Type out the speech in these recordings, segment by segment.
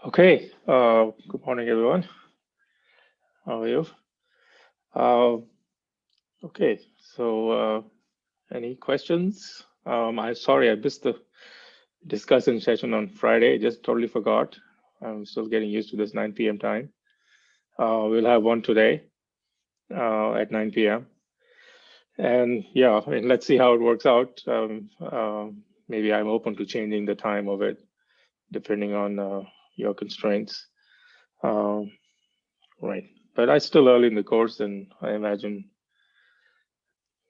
Okay, good morning, everyone. How are you? Okay, so any questions? I'm sorry I missed the discussion session on Friday. Just totally forgot. I'm still getting used to this 9 p.m. time. We'll have one today at 9 p.m. And yeah, I mean, let's see how it works out. Maybe I'm open to changing the time of it depending on your constraints. Right. But it's still early in the course, and I imagine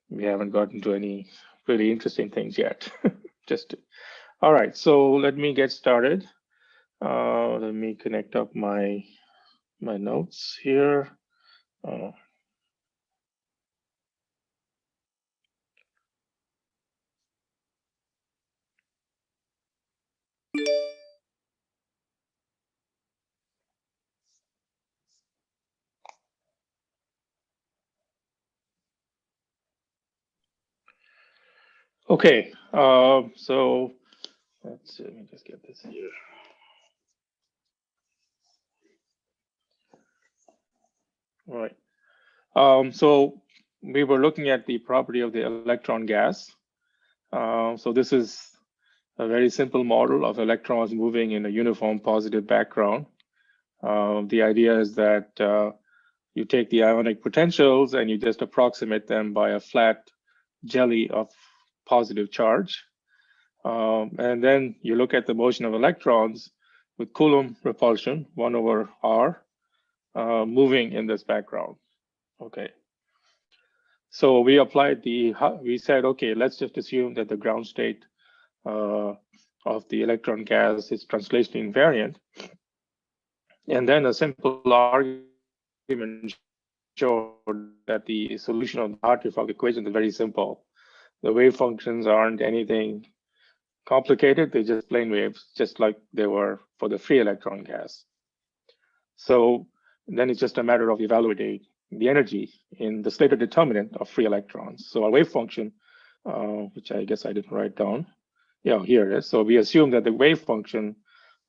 we haven't gotten to any really interesting things yet. All right, so let me get started. Let me connect up my notes here. Uh, okay, so let's see, let me just get this here. All right. So we were looking at the property of the electron gas. So this is a very simple model of electrons moving in a uniform positive background. The idea is that you take the ionic potentials and you just approximate them by a flat jelly of positive charge. And then you look at the motion of electrons with Coulomb repulsion, 1 over r, moving in this background. Okay. So we said, okay, let's just assume that the ground state of the electron gas is translationally invariant. And then a simple argument showed that the solution of the Hartree-Fock equation is very simple. The wave functions aren't anything complicated. They're just plane waves, just like they were for the free electron gas. So then it's just a matter of evaluating the energy in the Slater determinant of free electrons. So our wave function, which I guess I didn't write down. Yeah, here it is. So we assume that the wave function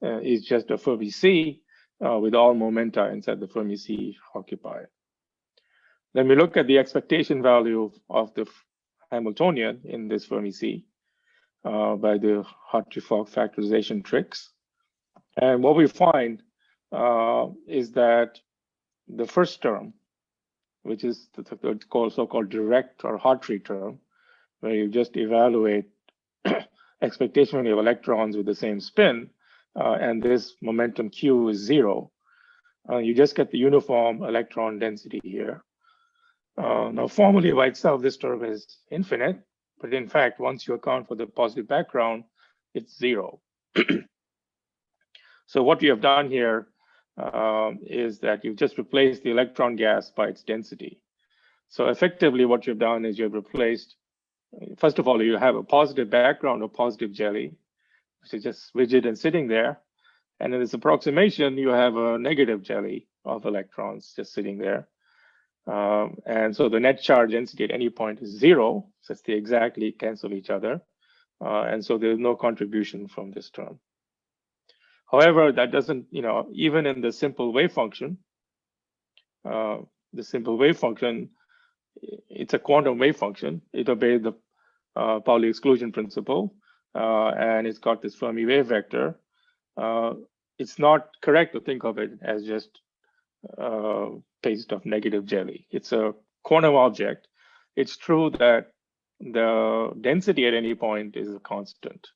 is just a Fermi C with all momenta inside the Fermi C occupied. Then we look at the expectation value of the Hamiltonian in this Fermi C by the Hartree-Fock factorization tricks. And what we find is that the first term, which is the so-called direct or Hartree term, where you just evaluate expectation value of electrons with the same spin, and this momentum Q is 0, you just get the uniform electron density here. Now, formally by itself, this term is infinite, but in fact, once you account for the positive background, it's 0. So what we have done here is that you've just replaced the electron gas by its density. So effectively, what you've done is you've replaced, first of all, you have a positive background of positive jelly, which is just rigid and sitting there. And in this approximation, you have a negative jelly of electrons just sitting there. And so the net charge density at any point is 0, since they exactly cancel each other. And so there's no contribution from this term. However, that doesn't, even in the simple wave function, it's a quantum wave function. It obeys the Pauli exclusion principle, and it's got this Fermi wave vector. It's not correct to think of it as just paste of negative jelly. It's a quantum object. It's true that the density at any point is a constant,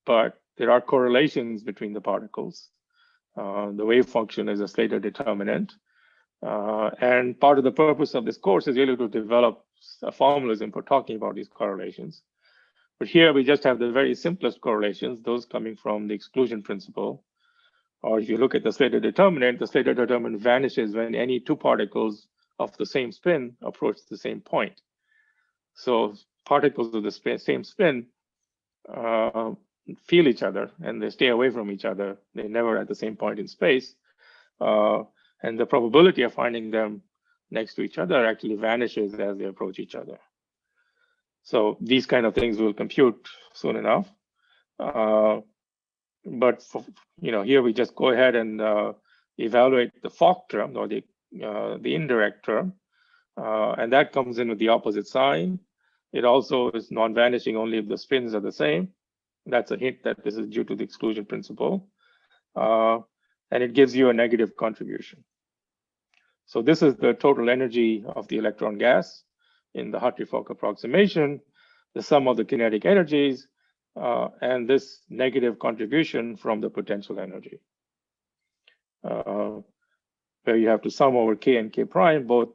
but there are correlations between the particles. The wave function is a Slater determinant. And part of the purpose of this course is really to develop a formalism for talking about these correlations. But here we just have the very simplest correlations, those coming from the exclusion principle. Or if you look at the Slater determinant vanishes when any two particles of the same spin approach the same point. So particles of the same spin feel each other and they stay away from each other. They're never at the same point in space. And the probability of finding them next to each other actually vanishes as they approach each other. So these kind of things will compute soon enough. But here we just go ahead and evaluate the Fock term, or the indirect term, and that comes in with the opposite sign. It also is non-vanishing only if the spins are the same. That's a hint that this is due to the exclusion principle. And it gives you a negative contribution. So this is the total energy of the electron gas in the Hartree-Fock approximation, the sum of the kinetic energies, and this negative contribution from the potential energy, where you have to sum over k and k prime, both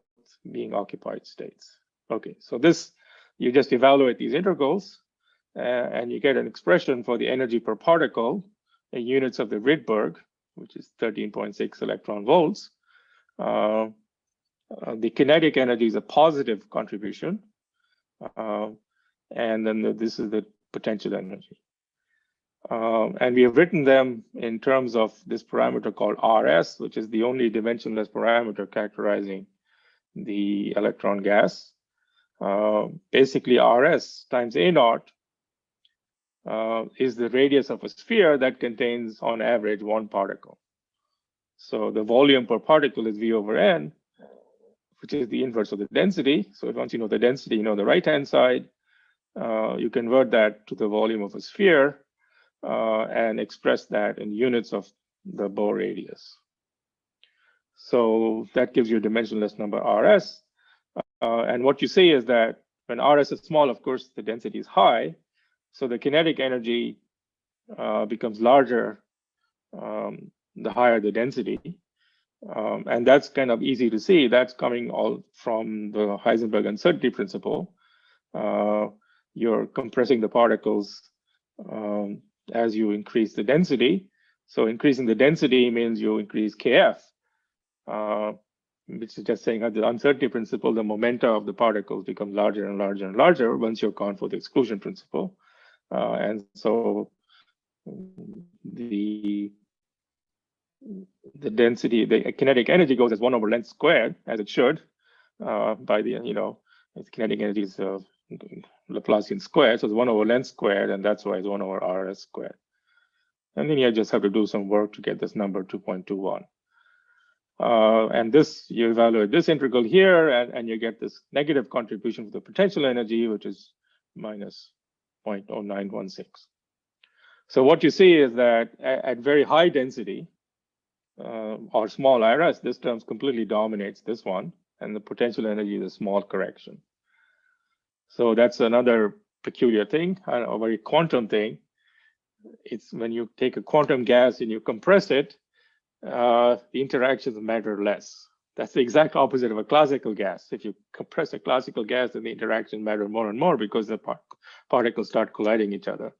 being occupied states. Okay, so this, you just evaluate these integrals, and you get an expression for the energy per particle in units of the Rydberg, which is 13.6 electron volts. The kinetic energy is a positive contribution, and then this is the potential energy. And we have written them in terms of this parameter called RS, which is the only dimensionless parameter characterizing the electron gas. Basically, RS times A naught is the radius of a sphere that contains, on average, one particle. So the volume per particle is V over N, which is the inverse of the density. So once you know the density, you know the right-hand side. You convert that to the volume of a sphere and express that in units of the Bohr radius. So that gives you a dimensionless number RS. And what you see is that when RS is small, of course, the density is high. So the kinetic energy becomes larger the higher the density. And that's kind of easy to see. That's coming all from the Heisenberg uncertainty principle. You're compressing the particles as you increase the density. So increasing the density means you increase Kf, which is just saying that the uncertainty principle, the momenta of the particles become larger and larger and larger once you account for the exclusion principle. And so the density, the kinetic energy goes as 1 over length squared, as it should, by the, the kinetic energy is Laplacian squared, so it's 1 over length squared, and that's why it's 1 over RS squared. And then you just have to do some work to get this number 2.21. And this, you evaluate this integral here, and you get this negative contribution for the potential energy, which is minus 0.0916. So what you see is that at very high density, or small IRS, this term completely dominates this one, and the potential energy is a small correction. So that's another peculiar thing, a very quantum thing. It's when you take a quantum gas and you compress it, the interactions matter less. That's the exact opposite of a classical gas. If you compress a classical gas, then the interactions matter more and more because the particles start colliding each other.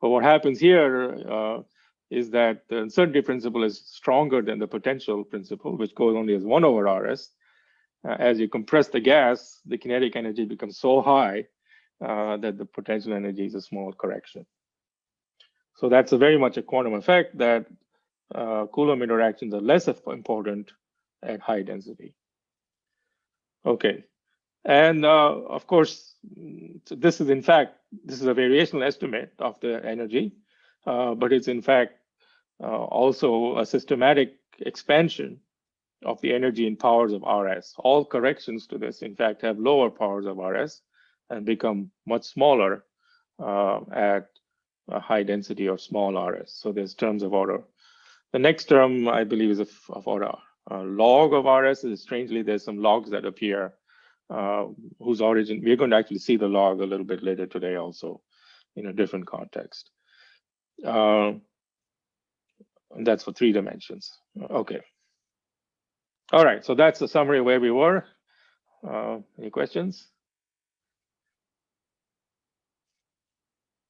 But what happens here is that the uncertainty principle is stronger than the potential principle, which goes only as 1 over RS. As you compress the gas, the kinetic energy becomes so high that the potential energy is a small correction. So that's very much a quantum effect that Coulomb interactions are less important at high density. Okay, and of course, so this is in fact, this is a variational estimate of the energy, but it's in fact also a systematic expansion of the energy in powers of RS. All corrections to this, in fact, have lower powers of RS and become much smaller at a high density or small RS. So there's terms of order. The next term, I believe, is of order log of RS. Strangely, there's some logs that appear whose origin, we're going to actually see the log a little bit later today also in a different context. And that's for 3 dimensions. Okay. All right, so that's the summary of where we were. Any questions?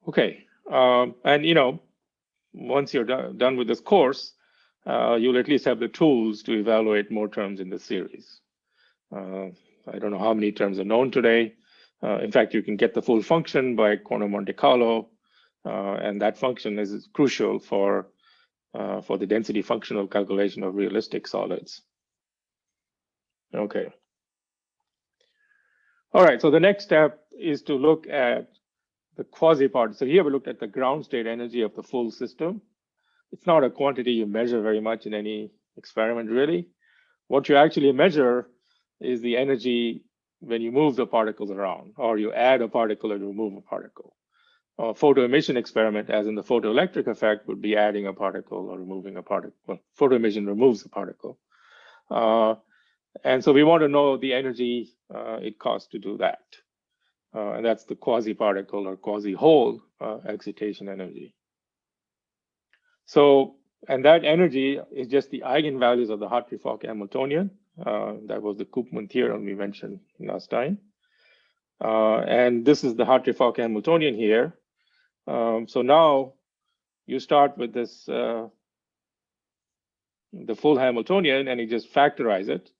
Okay, and once you're done with this course, you'll at least have the tools to evaluate more terms in the series. I don't know how many terms are known today. In fact, you can get the full function by quantum Monte Carlo, and that function is crucial for the density functional calculation of realistic solids. Okay. All right, so the next step is to look at the quasi-particle. So here we looked at the ground state energy of the full system. it's not a quantity you measure very much in any experiment, really. What you actually measure is the energy when you move the particles around, or you add a particle or remove a particle. A photoemission experiment, as in the photoelectric effect, would be adding a particle or removing a particle. Well, photoemission removes a particle. And so we want to know the energy it costs to do that. And that's the quasi-particle or quasi-hole excitation energy. So, and that energy is just the eigenvalues of the Hartree-Fock Hamiltonian. That was the Koopman theorem we mentioned last time. And this is the Hartree-Fock Hamiltonian here. So now you start with this, the full Hamiltonian, and you just factorize it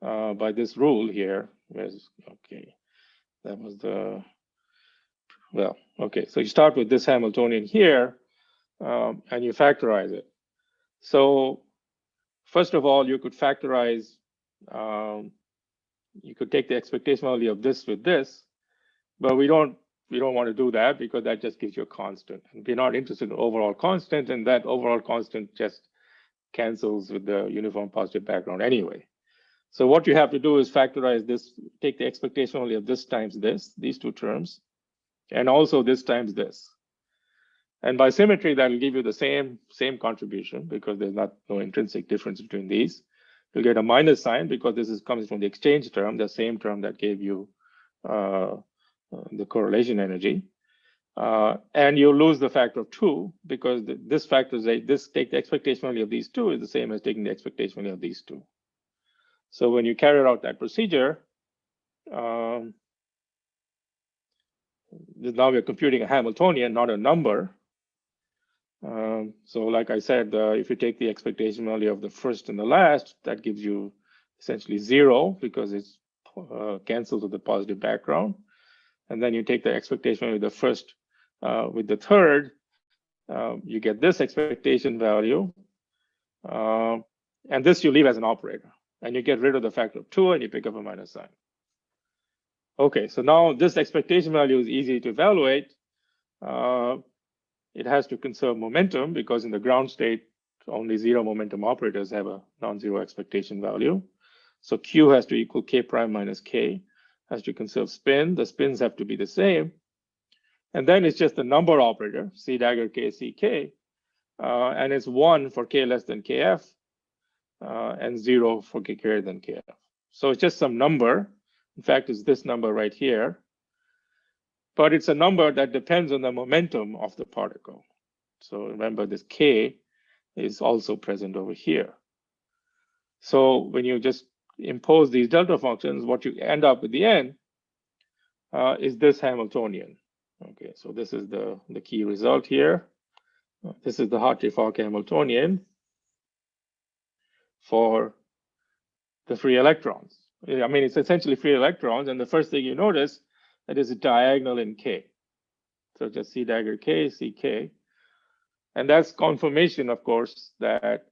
by this rule here. Okay, that was the, well, okay. So you start with this Hamiltonian here, and you factorize it. So first of all, you could factorize, you could take the expectation value of this with this, but we don't want to do that because that just gives you a constant. And we're not interested in overall constant, and that overall constant just cancels with the uniform positive background anyway. So what you have to do is factorize this, take the expectation value of this times this, these two terms, and also this times this. And by symmetry, that will give you the same contribution because there's no intrinsic difference between these. You'll get a minus sign because this is comes from the exchange term, the same term that gave you the correlation energy. And you'll lose the factor of 2 because this factor, this take the expectation value of these two is the same as taking the expectation value of these two. So when you carry out that procedure, now we're computing a Hamiltonian, not a number. So like I said, if you take the expectation value of the first and the last, that gives you essentially 0 because it's cancels with the positive background. And then you take the expectation value of the first with the third, you get this expectation value. And this you leave as an operator. And you get rid of the factor of 2 and you pick up a minus sign. Okay, so now this expectation value is easy to evaluate. It has to conserve momentum because in the ground state, only 0 momentum operators have a non-zero expectation value. So Q has to equal K prime minus K, has to conserve spin. The spins have to be the same. And then it's just the number operator, C dagger K, C K. And it's 1 for K less than KF. And 0 for K greater than KF. So it's just some number. In fact, it's this number right here. But it's a number that depends on the momentum of the particle. So remember, this K is also present over here. So when you just impose these delta functions, what you end up at the end is this Hamiltonian. Okay, so this is the key result here. This is the Hartree-Fock Hamiltonian for the free electrons. I mean, it's essentially free electrons, and the first thing you notice that is a diagonal in K. So just C dagger K, CK. And that's confirmation, of course, that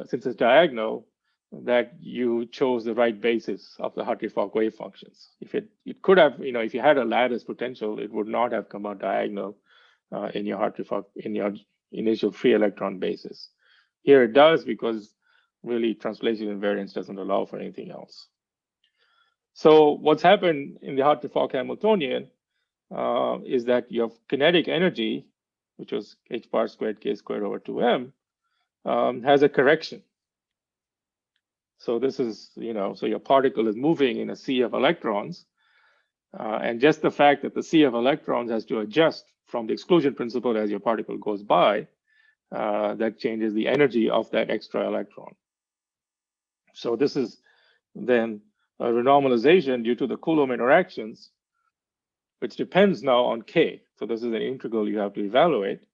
since it's diagonal, that you chose the right basis of the Hartree-Fock wave functions. If it could have, if you had a lattice potential, it would not have come out diagonal in your Hartree-Fock, in your initial free electron basis. Here it does because really translation invariance doesn't allow for anything else. So what's happened in the Hartree-Fock Hamiltonian is that your kinetic energy, which was h bar squared k squared over 2m, has a correction. So this is, so your particle is moving in a sea of electrons. And just the fact that the sea of electrons has to adjust from the exclusion principle as your particle goes by, that changes the energy of that extra electron. So this is then a renormalization due to the Coulomb interactions, which depends now on K. So this is an integral you have to evaluate,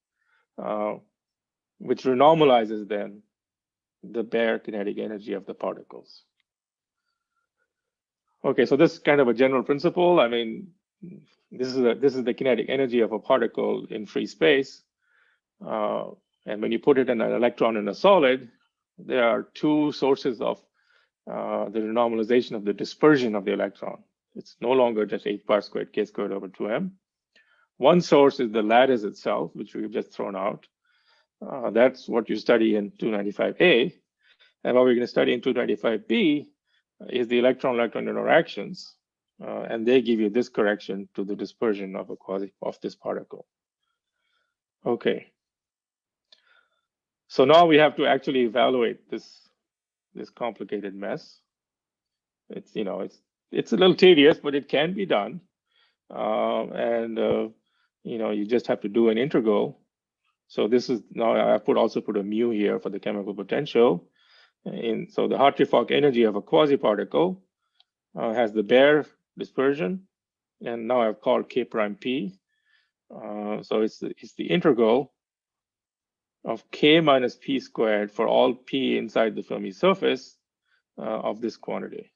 which renormalizes then the bare kinetic energy of the particles. Okay, so this is kind of a general principle. I mean, this is the kinetic energy of a particle in free space. And when you put it in an electron in a solid, there are two sources of the renormalization of the dispersion of the electron. It's no longer just h bar squared k squared over 2m. One source is the lattice itself, which we've just thrown out. That's what you study in 295A. And what we're going to study in 295B is the electron-electron interactions, and they give you this correction to the dispersion of this particle. Okay. So now we have to actually evaluate this complicated mess. It's it's a little tedious, but it can be done. You just have to do an integral. So this is now I also put a mu here for the chemical potential. So the Hartree-Fock energy of a quasi-particle has the bare dispersion, and now I've called K prime P. So it's the integral of K minus P squared for all P inside the Fermi surface of this quantity.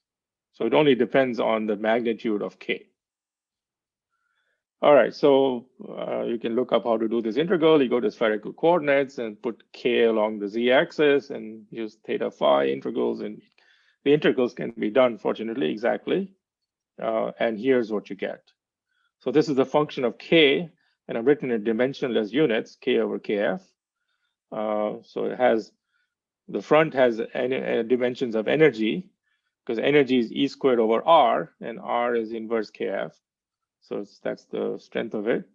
So it only depends on the magnitude of K. All right, so you can look up how to do this integral. You go to spherical coordinates and put K along the z-axis and use theta phi integrals, and the integrals can be done, fortunately, exactly. And here's what you get. So this is the function of K, and I've written in dimensionless units, K over KF. So it has, the front has dimensions of energy, because energy is E squared over R, and R is inverse KF. So that's the strength of it.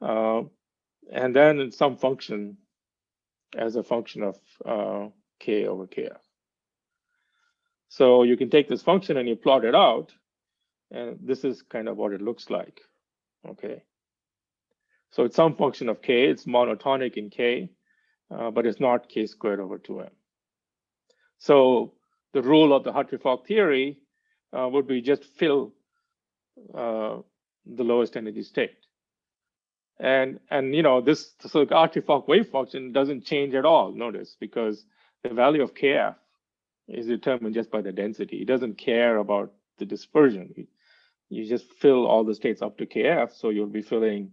And then some function as a function of K over KF. So you can take this function and you plot it out, and this is kind of what it looks like. Okay. So it's some function of K. It's monotonic in K, but it's not K squared over 2m. So the rule of the Hartree-Fock theory would be just fill the lowest energy state. And this, so the Hartree-Fock wave function doesn't change at all, notice, because the value of KF is determined just by the density. It doesn't care about the dispersion. You just fill all the states up to KF, so you'll be filling,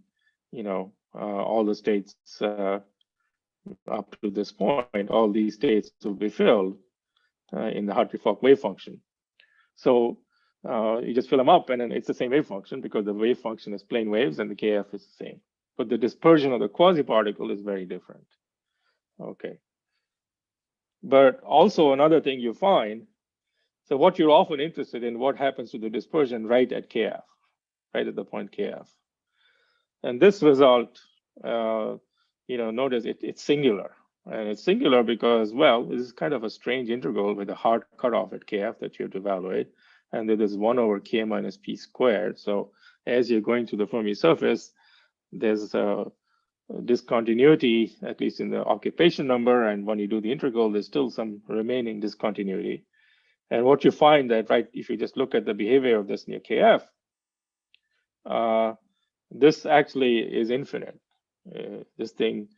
all the states up to this point. All these states will be filled in the Hartree-Fock wave function. So you just fill them up, and then it's the same wave function because the wave function is plane waves and the KF is the same. But the dispersion of the quasi-particle is very different. Okay. But also another thing you find, so what you're often interested in, what happens to the dispersion right at KF, right at the point KF. And this result, notice it's singular. And it's singular because, well, this is kind of a strange integral with a hard cutoff at KF that you have to evaluate. And there is 1 over K minus P squared. So as you're going to the Fermi surface, there's a discontinuity, at least in the occupation number. And when you do the integral, there's still some remaining discontinuity. And what you find that, right, if you just look at the behavior of this near KF, this actually is infinite. This thing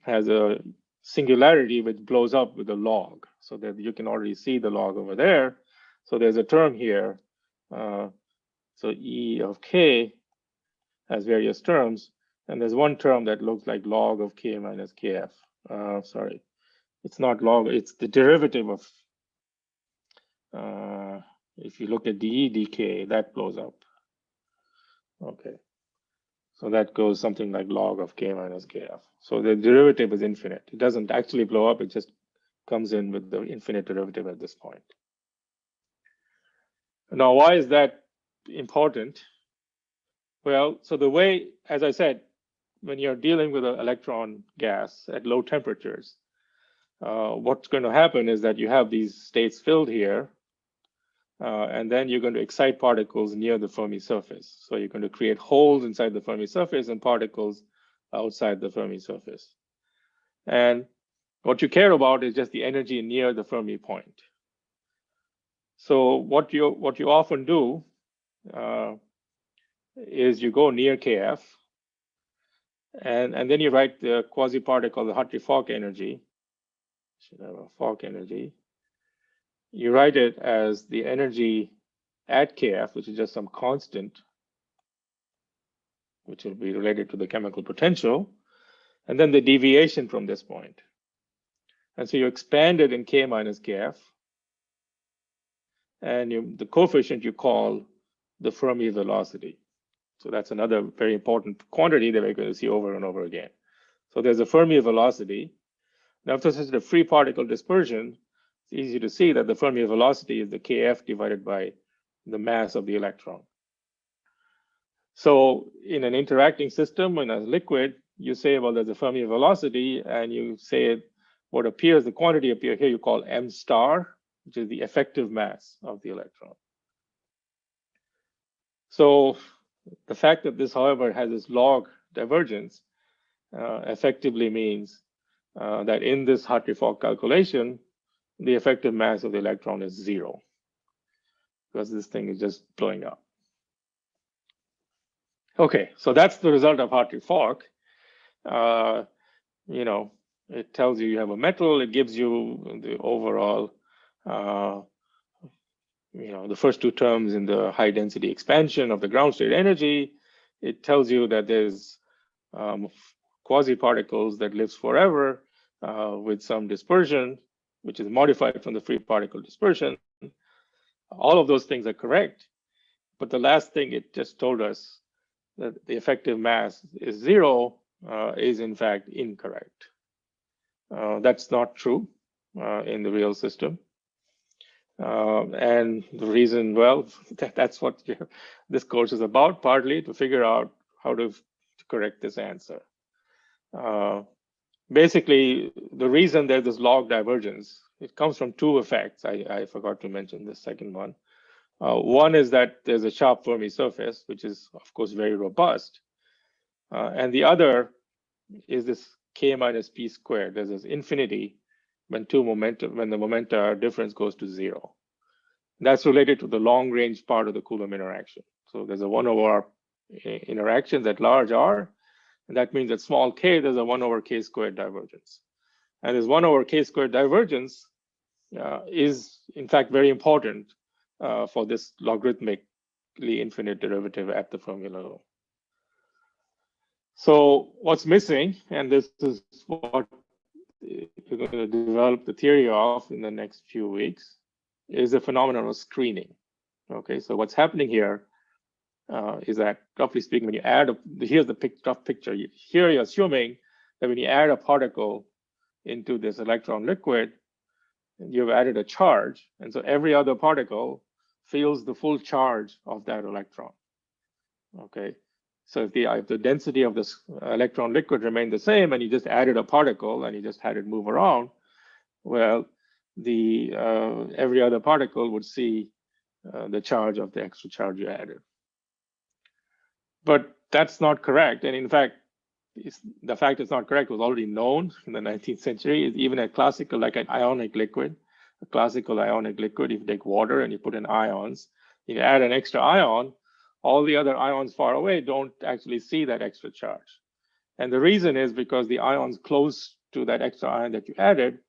has a singularity which blows up with a log, so that you can already see the log over there. So there's a term here. So E of K has various terms, and there's one term that looks like log of K minus KF. Sorry, it's not log, it's the derivative of, if you look at dE dk, that blows up. Okay. So that goes something like log of K minus KF. So the derivative is infinite. It doesn't actually blow up, it just comes in with the infinite derivative at this point. Now, why is that important? Well, so the way, as I said, when you're dealing with an electron gas at low temperatures, what's going to happen is that you have these states filled here, and then you're going to excite particles near the Fermi surface. So you're going to create holes inside the Fermi surface and particles outside the Fermi surface. And what you care about is just the energy near the Fermi point. So what you often do is you go near KF, and then you write the quasi-particle, the Hartree-Fock energy. Should have a Fock energy. You write it as the energy at KF, which is just some constant, which will be related to the chemical potential, and then the deviation from this point. And so you expand it in K minus KF, and the coefficient you call the Fermi velocity. So that's another very important quantity that we're going to see over and over again. So there's a Fermi velocity. Now, if this is a free particle dispersion, it's easy to see that the Fermi velocity is the kf divided by the mass of the electron. So in an interacting system, in a liquid, you say, well, there's a Fermi velocity, and you say what appears, the quantity appear here, you call m star, which is the effective mass of the electron. So the fact that this, however, has this log divergence effectively means that in this Hartree-Fock calculation, the effective mass of the electron is 0, because this thing is just blowing up. Okay, so that's the result of Hartree-Fock. You know, it tells you have a metal. It gives you the overall, you know, the first two terms in the high density expansion of the ground state energy. It tells you that there's quasi-particles that lives forever with some dispersion, which is modified from the free particle dispersion. All of those things are correct. But the last thing it just told us, that the effective mass is 0, is in fact incorrect. That's not true in the real system. And the reason, well, that's what this course is about, partly to figure out how to correct this answer. Basically, the reason there's this log divergence, it comes from two effects. I forgot to mention the second one. One is that there's a sharp Fermi surface, which is, of course, very robust. And the other is this k minus p squared. There's this infinity when the momenta difference goes to 0. That's related to the long range part of the Coulomb interaction. So there's a 1 over r interactions at large r, and that means at small k, there's a 1 over k squared divergence. And this 1 over k squared divergence is, in fact, very important for this logarithmically infinite derivative at the Fermi level. So what's missing, and this is what we're going to develop the theory of in the next few weeks, is the phenomenon of screening. Okay, so what's happening here is that, roughly speaking, when you add, here's the rough picture. Here you're assuming that when you add a particle into this electron liquid, you've added a charge, and so every other particle feels the full charge of that electron. Okay, so if the density of this electron liquid remained the same, and you just added a particle and you just had it move around, well, the every other particle would see the charge of the extra charge you added. But that's not correct, and in fact, the fact it's not correct was already known in the 19th century. Even a classical, like an ionic liquid, a classical ionic liquid, if you take water and you put in ions, you add an extra ion, all the other ions far away don't actually see that extra charge. And the reason is because the ions close to that extra ion that you added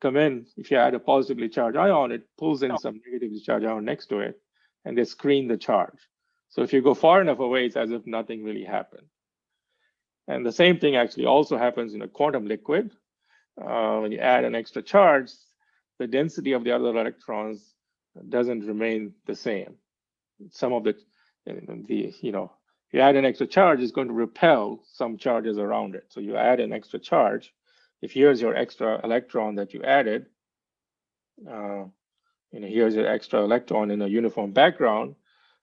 come in. If you add a positively charged ion, it pulls in some negatively charged ion next to it, and they screen the charge. So if you go far enough away, it's as if nothing really happened. And the same thing actually also happens in a quantum liquid. When you add an extra charge, the density of the other electrons doesn't remain the same. Some of you add an extra charge, it's going to repel some charges around it. So you add an extra charge. If here's your extra electron that you added, here's your extra electron in a uniform background,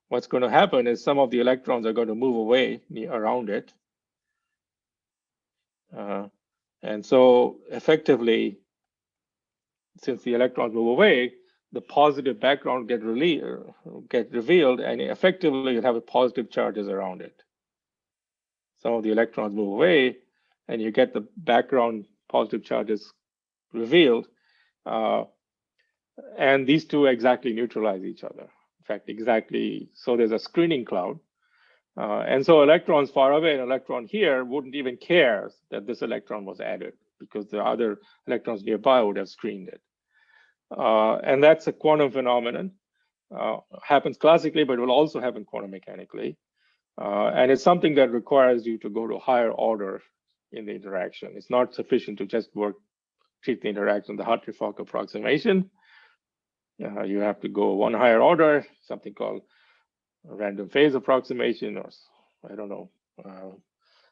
what's going to happen is some of the electrons are going to move away around it. And so effectively, since the electrons move away, the positive background get revealed, and effectively you have a positive charges around it. Some of the electrons move away, and you get the background positive charges revealed. And these two exactly neutralize each other. In fact, exactly, so there's a screening cloud. And so electrons far away, an electron here wouldn't even care that this electron was added, because the other electrons nearby would have screened it. And that's a quantum phenomenon. Happens classically, but it will also happen quantum mechanically. And it's something that requires you to go to a higher order in the interaction. It's not sufficient to just treat the interaction, the Hartree-Fock approximation. You have to go one higher order, something called a random phase approximation, or I don't know,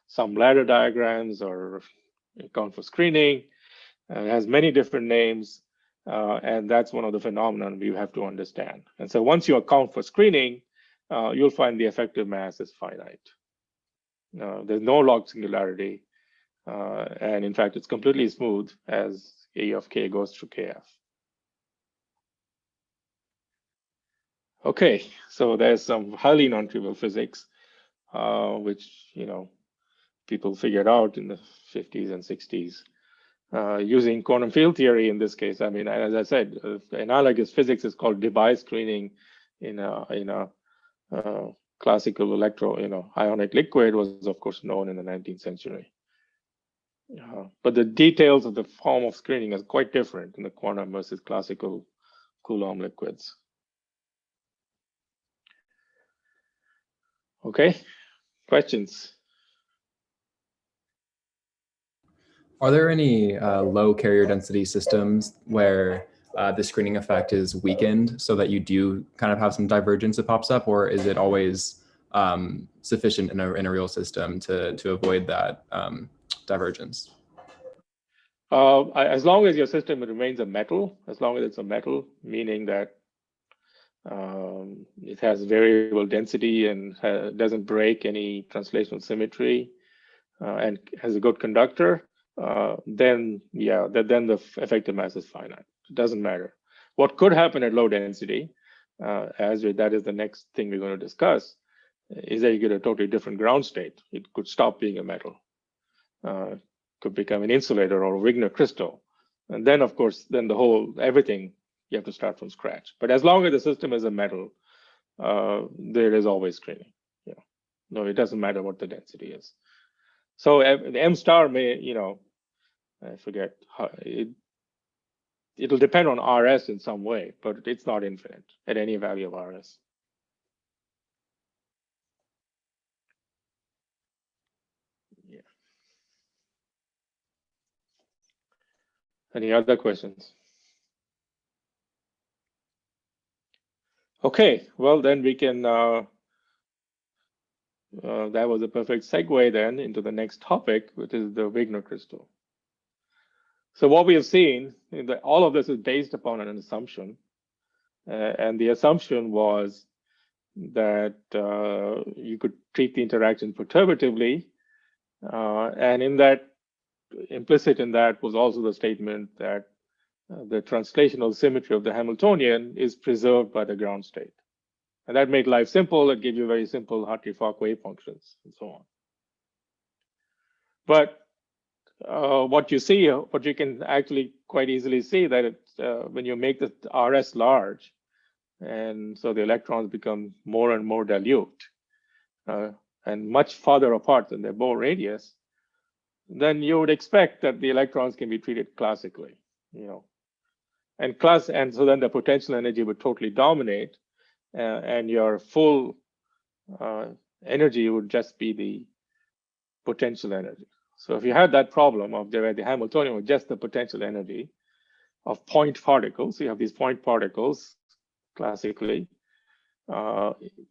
some ladder diagrams or account for screening. It has many different names, and that's one of the phenomena we have to understand. And so once you account for screening, you'll find the effective mass is finite. There's no log singularity, and in fact, it's completely smooth as A of k goes through kf. Okay, so there's some highly non-trivial physics, which people figured out in the 50s and 60s. Using quantum field theory in this case. I mean, as I said, analogous physics is called Debye screening in a classical ionic liquid was of course known in the 19th century. But the details of the form of screening is quite different in the quantum versus classical Coulomb liquids. Okay, questions? Are there any low carrier density systems where the screening effect is weakened so that you do kind of have some divergence that pops up, or is it always sufficient in a real system to avoid that divergence? As long as your system remains a metal, as long as it's a metal, meaning that it has variable density and doesn't break any translational symmetry and has a good conductor, then the effective mass is finite. It doesn't matter. What could happen at low density, that is the next thing we're going to discuss, is that you get a totally different ground state. It could stop being a metal, could become an insulator or a Wigner crystal, and then of course, everything you have to start from scratch. But as long as the system is a metal, there is always screening. No, it doesn't matter what the density is. So the M star may, I forget how it'll depend on RS in some way, but it's not infinite at any value of RS. Yeah. Any other questions? Okay, well then we can, that was a perfect segue then into the next topic, which is the Wigner crystal. So what we have seen, all of this is based upon an assumption. And the assumption was that you could treat the interaction perturbatively. And implicit in that was also the statement that the translational symmetry of the Hamiltonian is preserved by the ground state. And that made life simple. It gave you very simple Hartree-Fock wave functions and so on. But what you can actually quite easily see that when you make the RS large, and so the electrons become more and more dilute and much farther apart than their Bohr radius, then you would expect that the electrons can be treated classically, and so then the potential energy would totally dominate, and your full energy would just be the potential energy. So if you had that problem of the Hamiltonian with just the potential energy of point particles, you have these point particles classically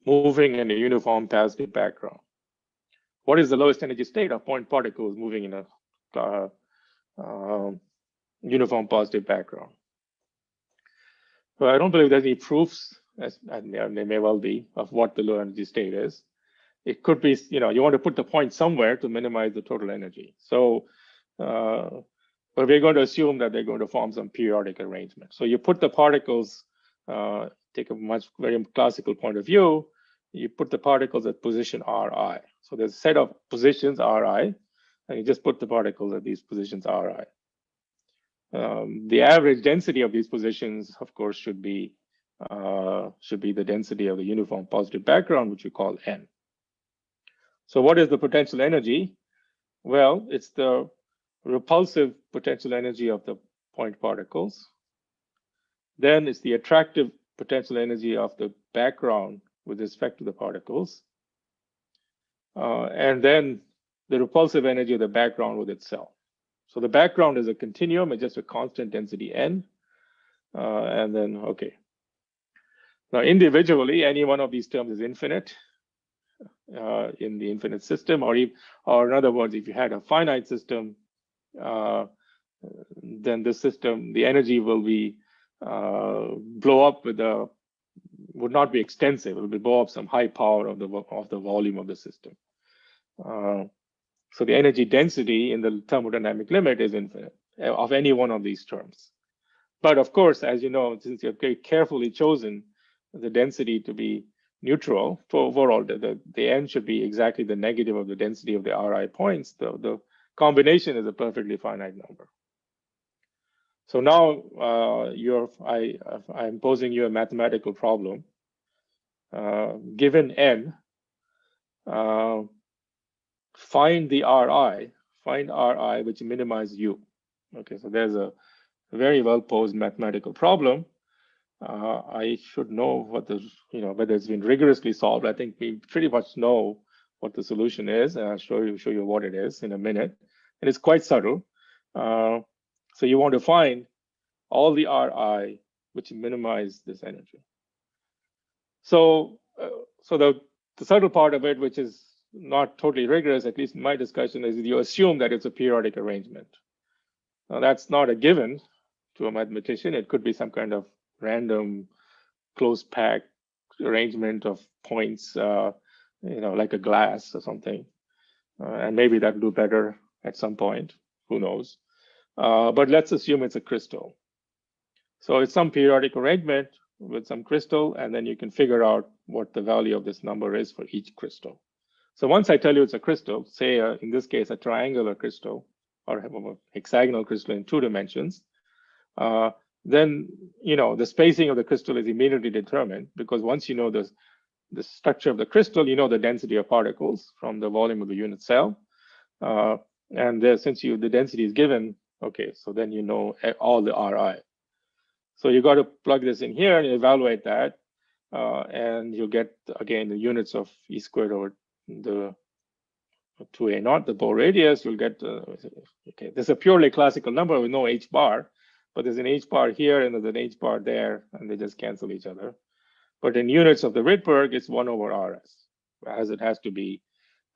moving in a uniform positive background. What is the lowest energy state of point particles moving in a uniform positive background? Well, I don't believe there's any proofs, and there may well be, of what the low energy state is. It could be, you want to put the point somewhere to minimize the total energy. So, but we're going to assume that they're going to form some periodic arrangement. So you put the particles, take a very classical point of view, you put the particles at position Ri. So there's a set of positions Ri, and you just put the particles at these positions Ri. The average density of these positions, of course, should be the density of the uniform positive background, which we call N. So what is the potential energy? Well, it's the repulsive potential energy of the point particles. Then it's the attractive potential energy of the background with respect to the particles. And then the repulsive energy of the background with itself. So the background is a continuum, it's just a constant density N. And then, okay. Now, individually, any one of these terms is infinite. in the infinite system, or in other words, if you had a finite system, then the system, the energy will be blow up with would not be extensive. It will blow up some high power of the volume of the system. So the energy density in the thermodynamic limit is infinite of any one of these terms. But of course, as you know, since you have very carefully chosen the density to be neutral for overall, the n should be exactly the negative of the density of the Ri points. The combination is a perfectly finite number. So now I'm posing you a mathematical problem. Given n, find Ri which minimizes u. Okay, so there's a very well posed mathematical problem. I should know what whether it's been rigorously solved. I think we pretty much know what the solution is, and I'll show you what it is in a minute. And it's quite subtle. So you want to find all the Ri which minimize this energy. So the subtle part of it, which is not totally rigorous, at least in my discussion, is you assume that it's a periodic arrangement. Now that's not a given to a mathematician. It could be some kind of random close pack arrangement of points, like a glass or something. And maybe that'll do better at some point, who knows. But let's assume it's a crystal. So it's some periodic arrangement with some crystal, and then you can figure out what the value of this number is for each crystal. So once I tell you it's a crystal, say in this case a triangular crystal or a hexagonal crystal in 2 dimensions, then the spacing of the crystal is immediately determined, because once you know the structure of the crystal, you know the density of particles from the volume of the unit cell, and since the density is given, okay, so then you know all the Ri. So you got to plug this in here and evaluate that, and you'll get again the units of e squared over the 2a naught, the Bohr radius. You'll get okay, this is a purely classical number with no h bar, but there's an h bar here and there's an h bar there, and they just cancel each other. But in units of the Rydberg, it's 1 over Rs, as it has to be,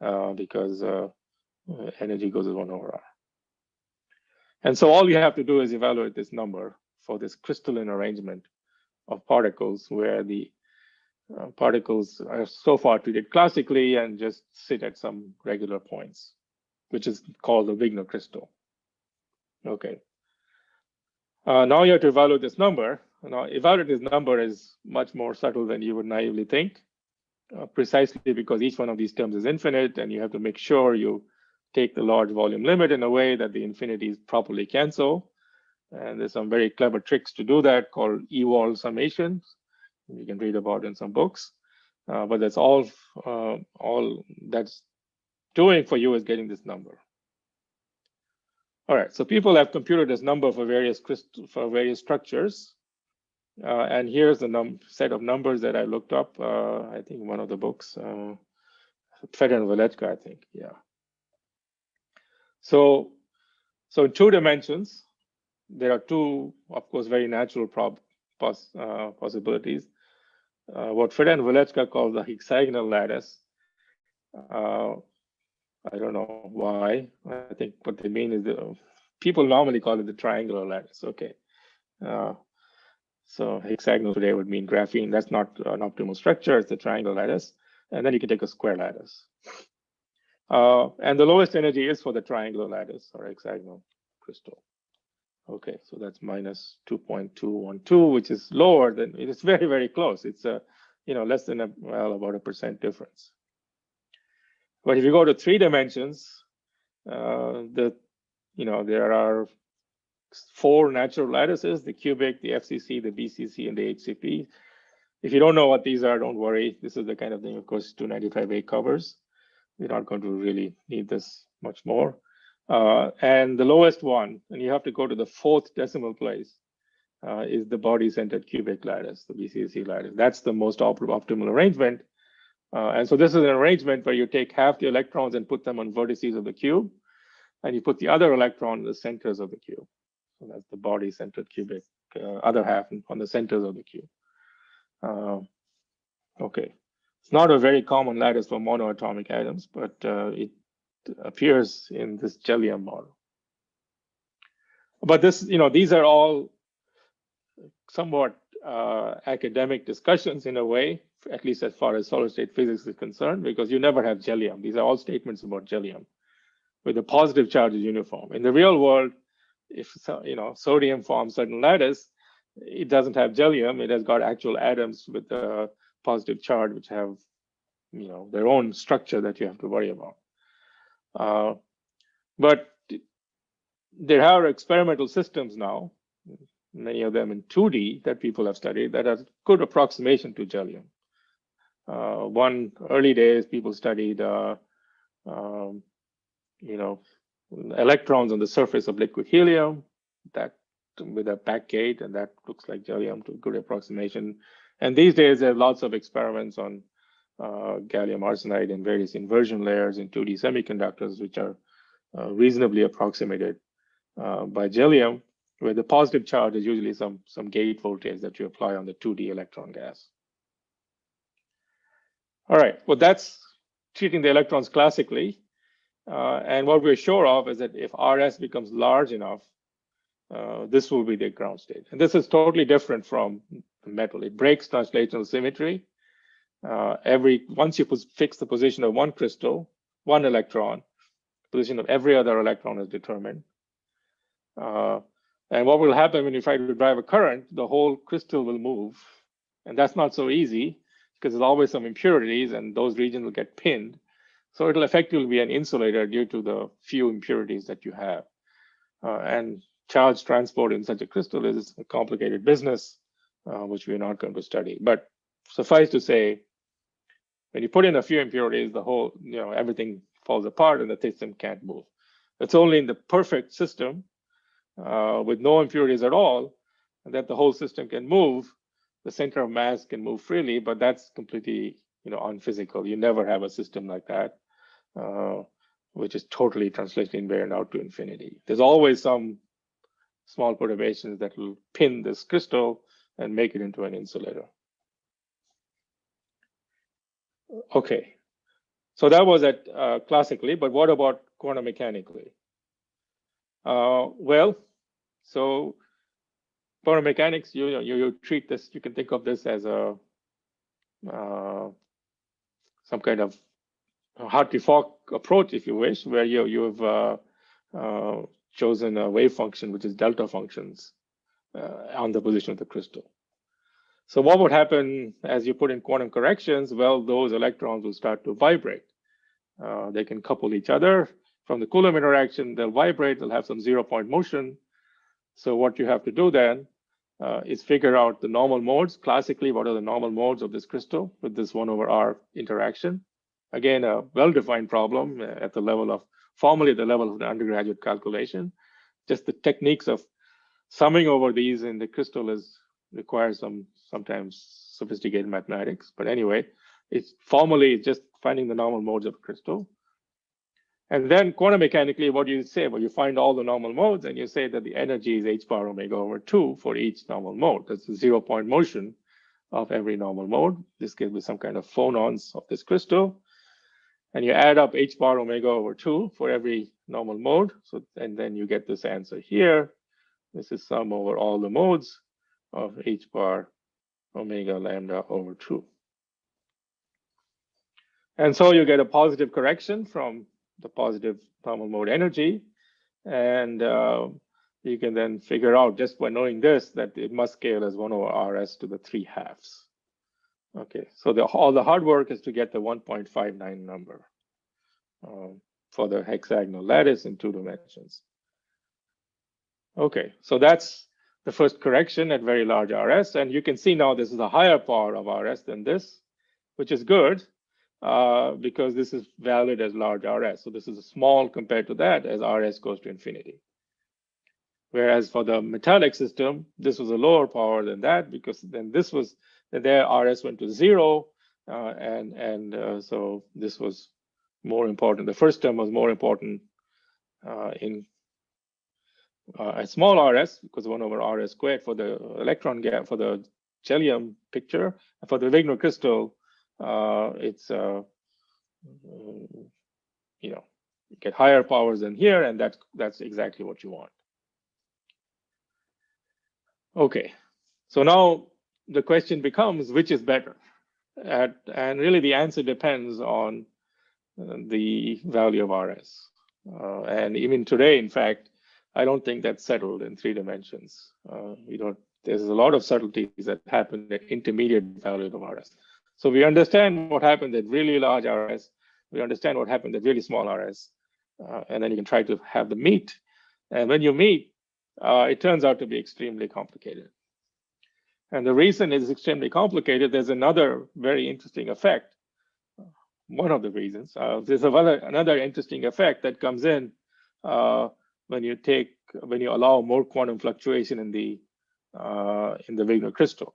because energy goes as 1 over R. And so all you have to do is evaluate this number for this crystalline arrangement of particles, where the particles are so far treated classically and just sit at some regular points, which is called the Wigner crystal. Okay. Now you have to evaluate this number. Now, evaluating this number is much more subtle than you would naively think, precisely because each one of these terms is infinite, and you have to make sure you take the large volume limit in a way that the infinities properly cancel. And there's some very clever tricks to do that called Ewald summations. You can read about in some books, but that's all that's doing for you is getting this number. All right, so people have computed this number for various structures, and here's the set of numbers that I looked up. I think one of the books, Feder and Valetka, I think, yeah. So in 2 dimensions, there are 2, of course, very natural possibilities. What Feder and Valetka call the hexagonal lattice. I don't know why. I think what they mean is people normally call it the triangular lattice. Okay. So hexagonal today would mean graphene. That's not an optimal structure. It's a triangle lattice. And then you can take a square lattice. And the lowest energy is for the triangular lattice or hexagonal crystal. Okay, so that's minus 2.212, which is lower than, it's very, very close. It's less than about 1% difference. But if you go to 3 dimensions, there are 4 natural lattices: the cubic, the FCC, the BCC, and the HCP. If you don't know what these are, don't worry. This is the kind of thing, of course, 295A covers. We're not going to really need this much more. And the lowest one, and you have to go to the 4th decimal place, is the body-centered cubic lattice, the BCC lattice. That's the most optimal arrangement. And so this is an arrangement where you take half the electrons and put them on vertices of the cube, and you put the other electron in the centers of the cube. So that's the body-centered cubic, other half on the centers of the cube. Okay. It's not a very common lattice for monoatomic atoms, but it appears in this Jellium model. But this, these are all somewhat academic discussions in a way, at least as far as solid state physics is concerned, because you never have Jellium. These are all statements about Jellium, where the positive charge is uniform. In the real world, if sodium forms certain lattice, it doesn't have Jellium. It has got actual atoms with a positive charge, which have their own structure that you have to worry about. But there are experimental systems now, many of them in 2D that people have studied, that are good approximation to Jellium. One early days, people studied electrons on the surface of liquid helium, that with a back gate, and that looks like Jellium to a good approximation. And these days, there are lots of experiments on gallium arsenide and various inversion layers in 2D semiconductors, which are reasonably approximated by Jellium, where the positive charge is usually some gate voltage that you apply on the 2D electron gas. All right, well, that's treating the electrons classically. And what we're sure of is that if RS becomes large enough, this will be the ground state. And this is totally different from the metal. It breaks translational symmetry. Once you fix the position of one crystal, one electron, position of every other electron is determined. And what will happen when you try to drive a current, the whole crystal will move. And that's not so easy because there's always some impurities and those regions will get pinned. So it'll effectively be an insulator due to the few impurities that you have. And charge transport in such a crystal is a complicated business, which we're not going to study. But suffice to say, when you put in a few impurities, the whole, everything falls apart and the system can't move. It's only in the perfect system with no impurities at all that the whole system can move. The center of mass can move freely, but that's completely, unphysical. You never have a system like that, which is totally translationally invariant out to infinity. There's always some small perturbations that will pin this crystal and make it into an insulator. Okay, so that was at classically, but what about quantum mechanically? Well, so quantum mechanics, you treat this, you can think of this as a some kind of Hartree-Fock approach, if you wish, where you've chosen a wave function, which is delta functions on the position of the crystal. So what would happen as you put in quantum corrections? Well, those electrons will start to vibrate. They can couple each other. From the Coulomb interaction, they'll vibrate, they'll have some 0-point motion. So what you have to do then is figure out the normal modes. Classically, what are the normal modes of this crystal with this 1/r interaction? Again, a well-defined problem at the level of, formally at the level of the undergraduate calculation. Just the techniques of summing over these in the crystal requires sometimes sophisticated mathematics. But anyway, it's formally just finding the normal modes of a crystal. And then quantum mechanically, what do you say? Well, you find all the normal modes and you say that the energy is h⁻⁴ for each normal mode. That's the 0-point motion of every normal mode. This gives me some kind of phonons of this crystal. And you add up h⁻⁴ for every normal mode. So, and then you get this answer here. This is sum over all the modes of h⁻⁴ And so you get a positive correction from the positive normal mode energy. And you can then figure out, just by knowing this, that it must scale as 1/rs to the 3/2. Okay, so all the hard work is to get the 1.59 number for the hexagonal lattice in 2 dimensions. Okay, so that's the first correction at very large RS. And you can see now this is a higher power of RS than this, which is good because this is valid as large RS. So this is small compared to that as RS goes to infinity. Whereas for the metallic system, this was a lower power than that because then this was, there RS went to 0. So this was more important. The first term was more important in a small RS because 1/rs squared for the electron gap, for the Jellium picture. And for the Wigner crystal, it's you know, you get higher powers than here, and that's exactly what you want. Okay, so now the question becomes, which is better? And really the answer depends on the value of RS. And even today, in fact, I don't think that's settled in 3 dimensions. There's a lot of subtleties that happen at intermediate values of RS. So we understand what happens at really large RS. We understand what happens at really small RS. And then you can try to have them meet. And when you meet, it turns out to be extremely complicated. And the reason it's extremely complicated, there's another very interesting effect. One of the reasons, there's another interesting effect that comes in when you allow more quantum fluctuation in the Wigner crystal.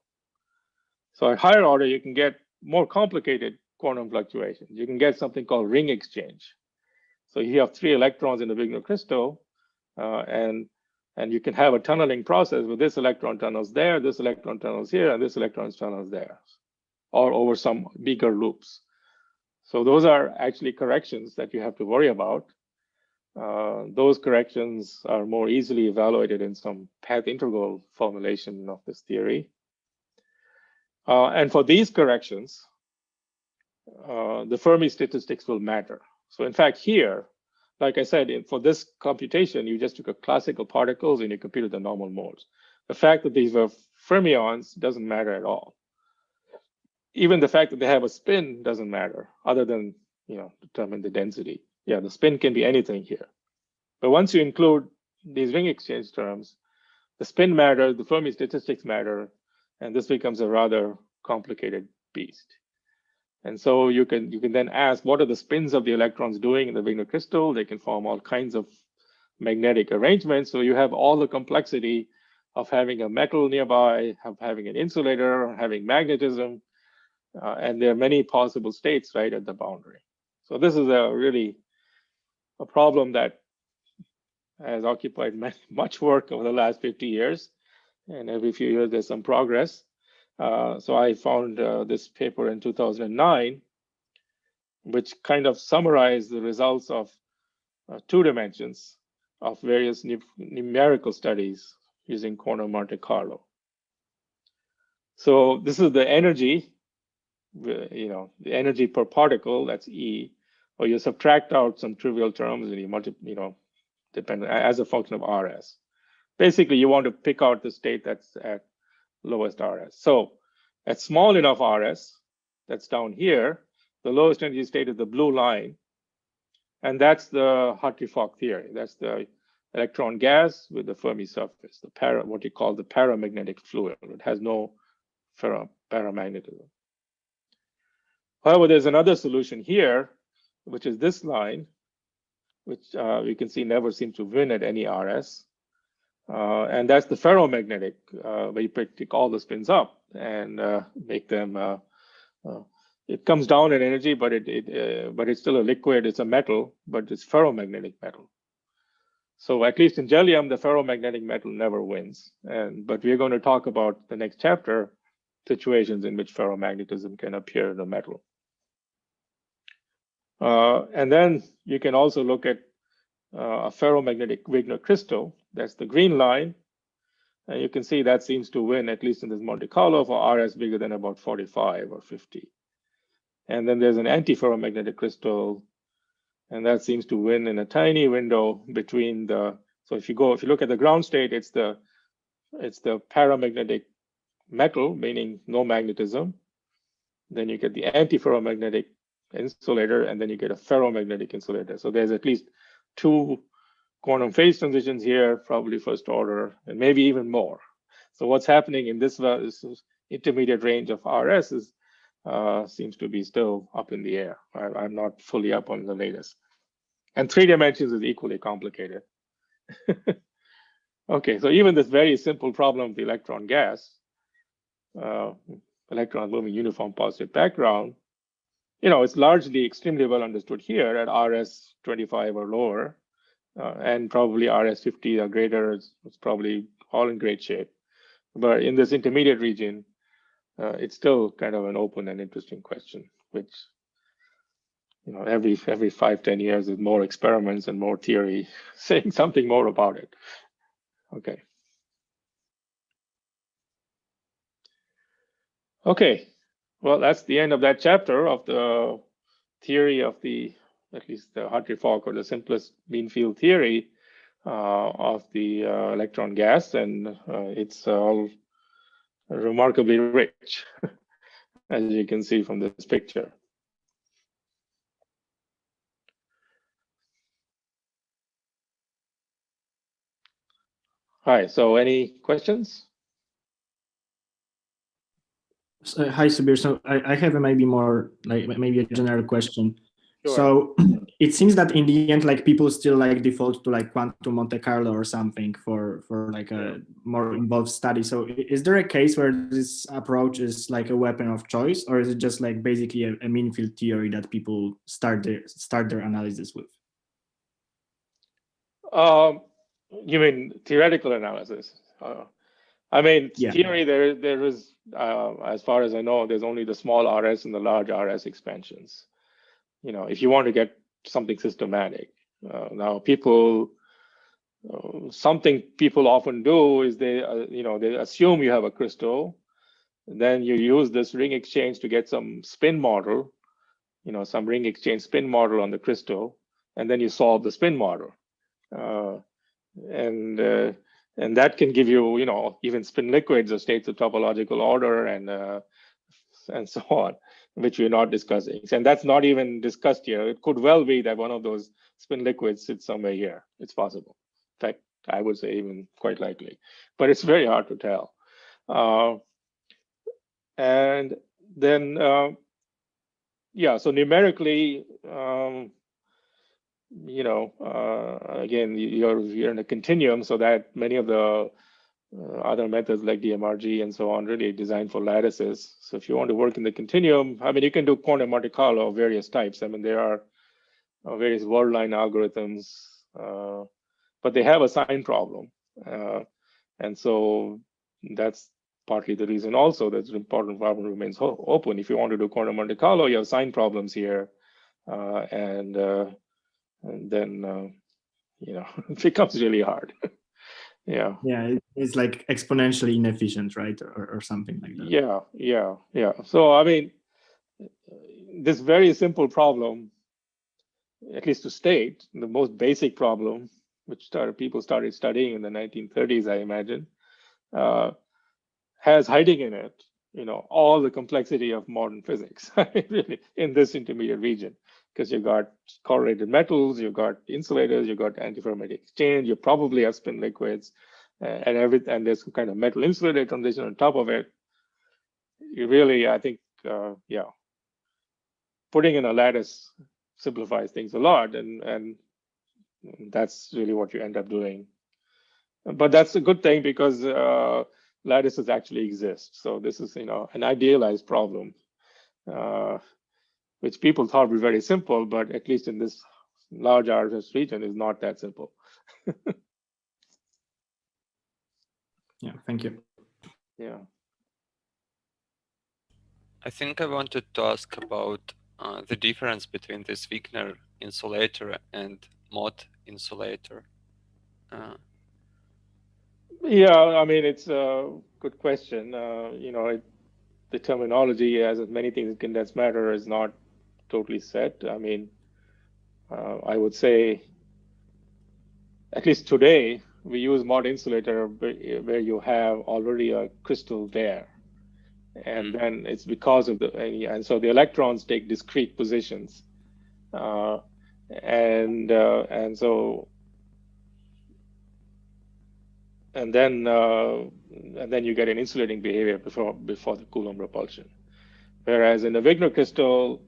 So at higher order, you can get more complicated quantum fluctuations. You can get something called ring exchange. So you have 3 electrons in the Wigner crystal, and you can have a tunneling process where this electron tunnels there, this electron tunnels here, and this electron tunnels there, or over some bigger loops. So those are actually corrections that you have to worry about. Those corrections are more easily evaluated in some path integral formulation of this theory. And for these corrections, the Fermi statistics will matter. So in fact, here, like I said, for this computation, you just took a classical particles and you computed the normal modes. The fact that these were fermions doesn't matter at all. Even the fact that they have a spin doesn't matter, other than determine the density. Yeah, the spin can be anything here. But once you include these ring exchange terms, the spin matters, the Fermi statistics matter, and this becomes a rather complicated beast. And so you can then ask, what are the spins of the electrons doing in the Wigner crystal? They can form all kinds of magnetic arrangements. So you have all the complexity of having a metal nearby, of having an insulator, having magnetism, and there are many possible states right at the boundary. So this is really a problem that has occupied much work over the last 50 years. And every few years there's some progress. So I found this paper in 2009, which kind of summarized the results of 2 dimensions of various numerical studies using quantum Monte Carlo. So this is the energy, the energy per particle, that's E, or you subtract out some trivial terms and you multiply, depend as a function of RS. Basically, you want to pick out the state that's at lowest RS. So at small enough RS, that's down here, the lowest energy state is the blue line. And that's the Hartree-Fock theory. That's the electron gas with the Fermi surface, what you call the paramagnetic fluid. It has no paramagnetism. However, there's another solution here, which is this line, which you can see never seems to win at any RS. And that's the ferromagnetic, where you pick all the spins up and make them. It comes down in energy, but it's still a liquid. It's a metal, but it's ferromagnetic metal. So at least in Gellium, the ferromagnetic metal never wins. But we're going to talk about the next chapter, situations in which ferromagnetism can appear in the metal. And then you can also look at a ferromagnetic Wigner crystal. That's the green line. And you can see that seems to win, at least in this Monte Carlo, for RS bigger than about 45 or 50. And then there's an antiferromagnetic crystal, and that seems to win in a tiny window between the. So if you look at the ground state, it's the paramagnetic metal, meaning no magnetism. Then you get the antiferromagnetic insulator, and then you get a ferromagnetic insulator. So there's at least 2 quantum phase transitions here, probably first order, and maybe even more. So what's happening in this intermediate range of RS is seems to be still up in the air. I'm not fully up on the latest. And 3 dimensions is equally complicated. Okay, so even this very simple problem of the electron gas, electrons moving uniform positive background, it's largely extremely well understood here at RS 25 or lower, and probably RS 50 or greater. It's probably all in great shape. But in this intermediate region, it's still kind of an open and interesting question, which, every 5-10 years with more experiments and more theory saying something more about it. Okay. Okay, well, that's the end of that chapter of the theory of at least the Hartree-Fock, or the simplest mean field theory of the electron gas, and it's all remarkably rich, as you can see from this picture. Hi, so any questions? Hi, Subir. So I have a maybe a general question. Sure. So it seems that in the end, like people still like default to like quantum Monte Carlo or something for like a more involved study. So is there a case where this approach is like a weapon of choice, or is it just like basically a mean field theory that people start their analysis with? You mean theoretical analysis? I mean, Yeah. theory, there is, as far as I know, there's only the small RS and the large RS expansions. If you want to get something systematic. Now, something people often do is they assume you have a crystal, then you use this ring exchange to get some spin model, some ring exchange spin model on the crystal, and then you solve the spin model. And that can give you, even spin liquids or states of topological order and so on, which we're not discussing. And that's not even discussed here. It could well be that one of those spin liquids sits somewhere here. It's possible. In fact, I would say even quite likely, but it's very hard to tell. And then, so numerically, again, you're in a continuum, so that many of the other methods like DMRG and so on really designed for lattices. So if you want to work in the continuum, I mean, you can do quantum Monte Carlo of various types. I mean, there are various world line algorithms, but they have a sign problem. And so that's partly the reason also that the important problem remains open. If you want to do quantum Monte Carlo, you have sign problems here. And then, it becomes really hard. Yeah. It's like exponentially inefficient, right, or something like that. Yeah. So I mean, this very simple problem, at least to state, the most basic problem, which people started studying in the 1930s, I imagine, has hiding in it, all the complexity of modern physics, really, in this intermediate region. Because you got correlated metals, you got insulators, you got antiferrometric exchange, you probably have spin liquids, and there's some kind of metal insulator transition on top of it. You really, I think, putting in a lattice simplifies things a lot, and that's really what you end up doing. But that's a good thing because lattices actually exist. So this is, an idealized problem. Which people thought was very simple, but at least in this large RS region is not that simple. Yeah, thank you. Yeah. I think I wanted to ask about the difference between this Wigner insulator and mod insulator. Yeah, I mean, it's a good question. The terminology, as with many things in condensed matter, is not totally set. I mean, I would say, at least today, we use mod insulator where you have already a crystal there. And then it's because of and so the electrons take discrete positions. And then you get an insulating behavior before the Coulomb repulsion. Whereas in the Wigner crystal,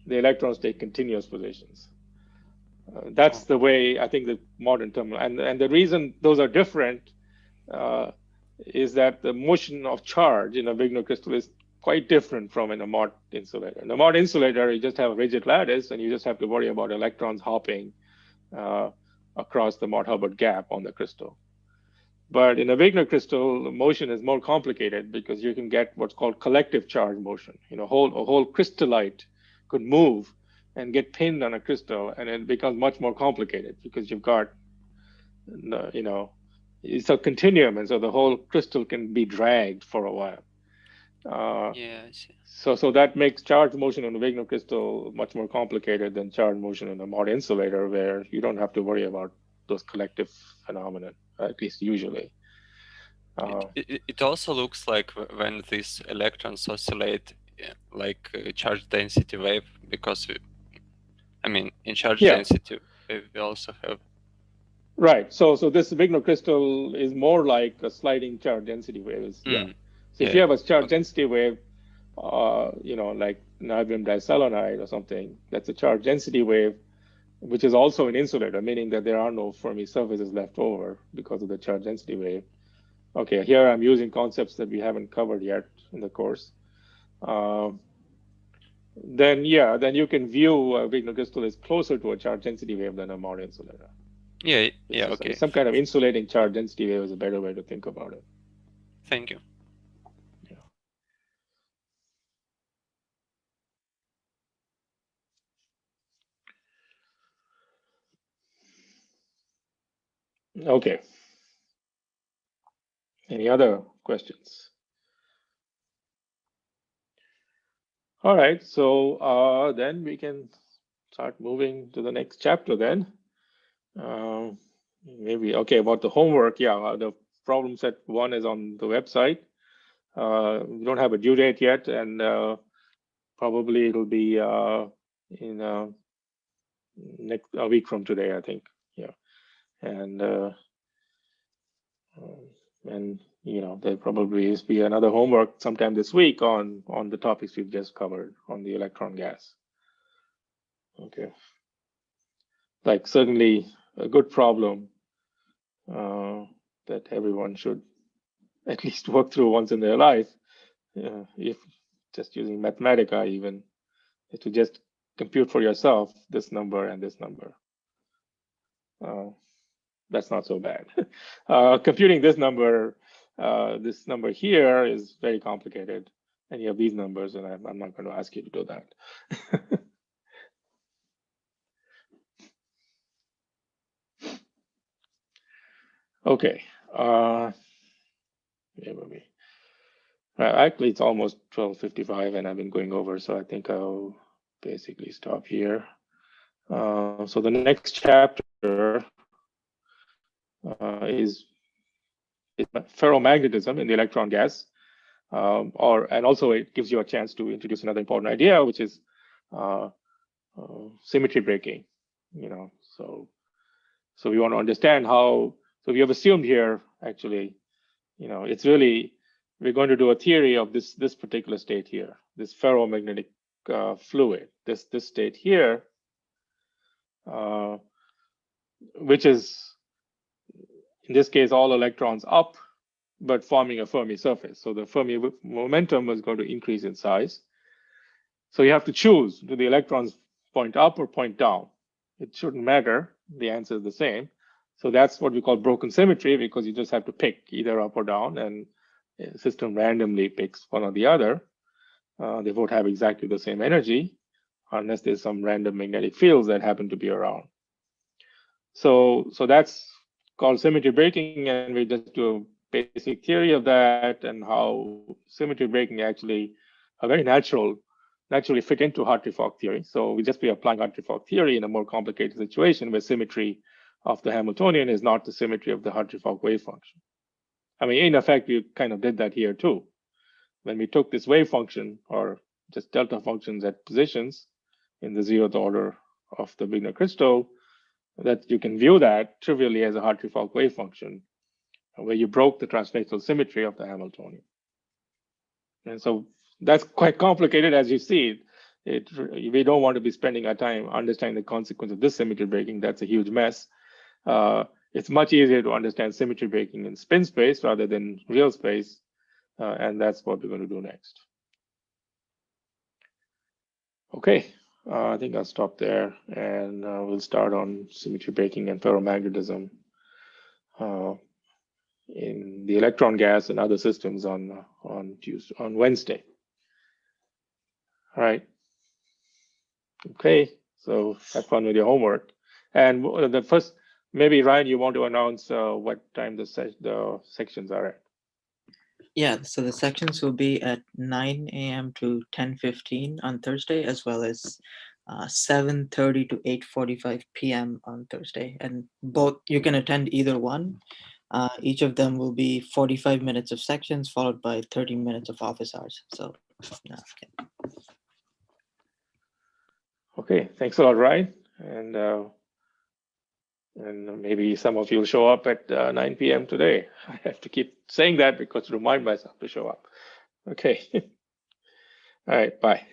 the electrons take continuous positions. That's the way I think the modern terminal, and the reason those are different is that the motion of charge in a Wigner crystal is quite different from in a mod insulator. In a mod insulator, you just have a rigid lattice, and you just have to worry about electrons hopping across the Mott-Hubbard gap on the crystal. But in a Wigner crystal, motion is more complicated because you can get what's called collective charge motion. You know, a whole crystallite could move and get pinned on a crystal, and it becomes much more complicated because you've got, you know, it's a continuum, and so the whole crystal can be dragged for a while. Yeah, I see. So that makes charge motion on a Wigner crystal much more complicated than charge motion in a Mott insulator, where you don't have to worry about those collective phenomena, at least usually. It also looks like when these electrons oscillate, like a charge density wave, because I mean, in charge density wave we also have. Right. So this Wigner crystal is more like a sliding charge density wave. Yeah. So if you have a charge density wave, you know, like niobium diselenide or something, that's a charge density wave, which is also an insulator, meaning that there are no Fermi surfaces left over because of the charge density wave. Okay, here I'm using concepts that we haven't covered yet in the course. Then you can view a Wigner crystal is closer to a charge density wave than a Mott insulator. Yeah, It's okay. Some kind of insulating charge density wave is a better way to think about it. Thank you. Okay. Any other questions? All right, so then we can start moving to the next chapter then. Maybe, okay, about the homework, yeah, the problem set 1 is on the website. We don't have a due date yet, and probably it'll be in a week from today, I think. Yeah, and you know, there'll probably be another homework sometime this week on the topics we've just covered on the electron gas. Okay, like certainly a good problem that everyone should at least work through once in their life, if just using Mathematica even, is to just compute for yourself this number and this number. That's not so bad. Computing this number here is very complicated, and you have these numbers, and I'm not going to ask you to do that. Okay. Actually, it's almost 12:55, and I've been going over, so I think I'll basically stop here. So the next chapter is ferromagnetism in the electron gas, and also it gives you a chance to introduce another important idea, which is symmetry breaking. You know, so we want to understand how. So we have assumed here, actually, you know, it's really, we're going to do a theory of this particular state here, this ferromagnetic fluid, this state here, which is in this case all electrons up, but forming a Fermi surface. So the Fermi momentum is going to increase in size. So you have to choose: do the electrons point up or point down? It shouldn't matter. The answer is the same. So that's what we call broken symmetry, because you just have to pick either up or down, and the system randomly picks one or the other. They both have exactly the same energy, unless there's some random magnetic fields that happen to be around. So that's called symmetry breaking, and we just do a basic theory of that, and how symmetry breaking actually a very naturally fit into Hartree-Fock theory. So we just be applying Hartree-Fock theory in a more complicated situation where symmetry of the Hamiltonian is not the symmetry of the Hartree-Fock wave function. I mean, in effect, we kind of did that here too. When we took this wave function, or just delta functions at positions in the 0th order of the Wigner crystal, that you can view that trivially as a Hartree-Fock wave function, where you broke the translational symmetry of the Hamiltonian. And so that's quite complicated, as you see. We don't want to be spending our time understanding the consequence of this symmetry breaking. That's a huge mess. It's much easier to understand symmetry breaking in spin space rather than real space, and that's what we're going to do next. Okay, I think I'll stop there, and we'll start on symmetry breaking and ferromagnetism in the electron gas and other systems on Wednesday. All right. Okay, so have fun with your homework. And the first, maybe Ryan, you want to announce what time the sections are at? Yeah, so the sections will be at 9 a.m. to 10:15 on Thursday, as well as 7:30 to 8:45 p.m. on Thursday. And both, you can attend either one. Each of them will be 45 minutes of sections, followed by 30 minutes of office hours. So, Okay, thanks a lot, Ryan. And maybe some of you will show up at 9 p.m. today. I have to keep saying that because to remind myself to show up. Okay. All right, bye.